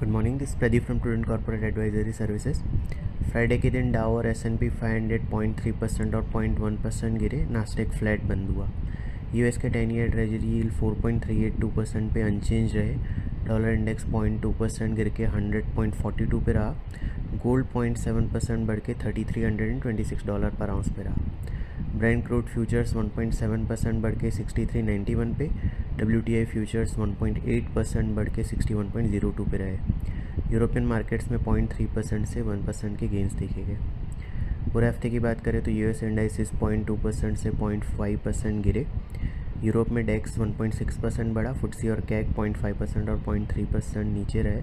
Good morning, this Pradeep from prudent corporate advisory services. Friday के दिन डाउ और S&P 500 0.3% और 0.1% गिरे, नास्डेक फ्लैट बंद हुआ। यूएस के 10 ईयर ट्रेजरी यील्ड 4.382% पे अनचेंज रहे। डॉलर इंडेक्स 0.2% गिर के 100.42 पे रहा। गोल्ड 0.7% बढ़ के $3326 पर आउंस पे रहा। ब्रेंट क्रूड फ्यूचर्स 1.7% बढ़ के 6391 पे। WTI फ्यूचर्स 1.8% बढ़ के 61.02 पे रहे। यूरोपियन मार्केट्स में 0.3% से 1% के गेंस देखे गए। पूरे हफ्ते की बात करें तो यूएस इंडाइसिस 0.2% से 0.5% गिरे। यूरोप में डेक्स 1.6% बढ़ा। फुटसी और कैग 0.5% और 0.3% नीचे रहे।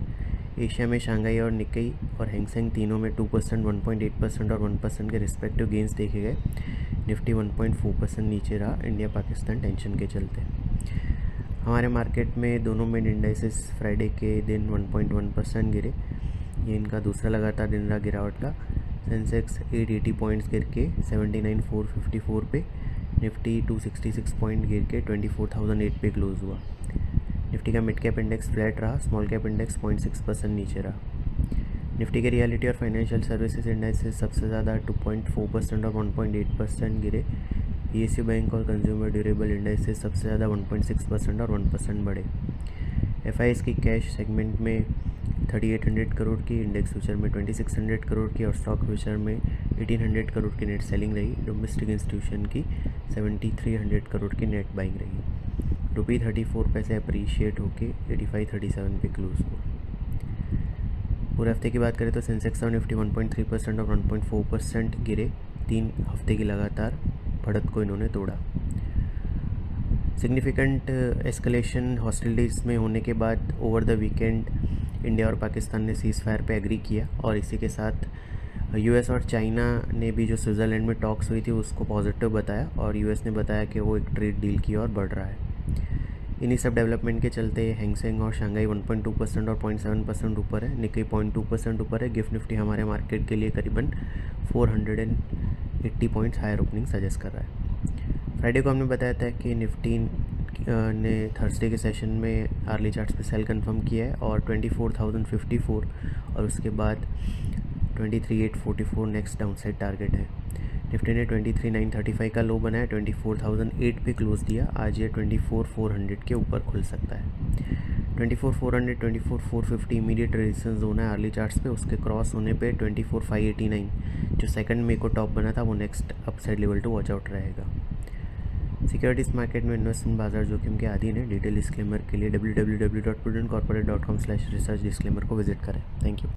एशिया में शंघाई और निक्केई और हैंगसेंग तीनों में 2%, 1.8% और 1% के रिस्पेक्टिव गेंस देखे गए। निफ्टी 1.4% नीचे रहा, इंडिया पाकिस्तान टेंशन के चलते। हमारे मार्केट में दोनों मेन इंडाइसेस फ्राइडे के दिन 1.1% गिरे। ये इनका दूसरा लगातार दिन रहा गिरावट का। सेंसेक्स 880 पॉइंट्स गिर के 79,454 पे। निफ्टी 266 पॉइंट गिर के 24,008 पे क्लोज हुआ। निफ्टी का मिड कैप इंडेक्स फ्लैट रहा। स्मॉल कैप इंडेक्स 0.6% नीचे रहा। निफ्टी के रियलिटी और फाइनेंशियल सर्विसेज इंडेक्सेस सबसे ज़्यादा 2.4% और 1.8% गिरे। PSU बैंक और कंज्यूमर ड्यूरेबल इंडेक्सेस सबसे ज़्यादा 1.6% और 1% बढ़े। FIs की कैश सेगमेंट में 3800 करोड़ की, इंडेक्स फ्यूचर में 2600 करोड़ की और स्टॉक फ्यूचर में 1800 करोड़ की नेट सेलिंग रही। डोमेस्टिक इंस्टीट्यूशन की 7300 करोड़ की नेट बाइंग रही। रुपी 34 पैसे अप्रीशिएट होके 8537 पे क्लोज हुआ। पूरे हफ्ते की बात करें तो सेंसेक्स और निफ्टी 1.3% और 1.4% गिरे। 3 हफ्ते की लगातार बढ़त को इन्होंने तोड़ा। सिग्निफिकेंट एस्केलेशन हॉस्टिलिटीज़ में होने के बाद ओवर द वीकेंड इंडिया और पाकिस्तान ने सीज़ फायर पे एग्री किया और इसी के साथ यूएस और चाइना ने भी जो स्विट्ज़रलैंड में टॉक्स हुई थी उसको पॉजिटिव बताया और यूएस ने बताया कि वो एक ट्रेड डील की ओर बढ़ रहा है। इन्हीं सब डेवलपमेंट के चलते हैंगसेंग और शंघाई 1.2% और 0.7% ऊपर है। निक्केई 0.2% ऊपर है। गिफ्ट निफ्टी हमारे मार्केट के लिए करीबन 480 पॉइंट्स हायर ओपनिंग सजेस्ट कर रहा है। फ्राइडे को हमने बताया था कि निफ्टी ने थर्सडे के सेशन में आर्ली चार्ट्स पे सेल कंफर्म किया है और 24,054 और उसके बाद 23,844 नेक्स्ट डाउनसाइड टारगेट है। निफ्टी ने 23,935 का लो बनाया, 24,008 पे क्लोज दिया। आज ये 24,400 के ऊपर खुल सकता है। 24,400, 24,450 इमीडिएट रेजिस्टेंस जोन है अर्ली चार्ट्स पे। उसके क्रॉस होने पे 24,589 जो सेकंड मे को टॉप बना था वो next upside level to watch out रहेगा। सिक्योरिटीज़ मार्केट में इन्वेस्टमेंट बाजार जोखिम के अधीन है। डिटेल डिस्क्लेमर के लिए www.prudentcorporate.com/research डिस्क्लेमर को विजिट करें। Thank you.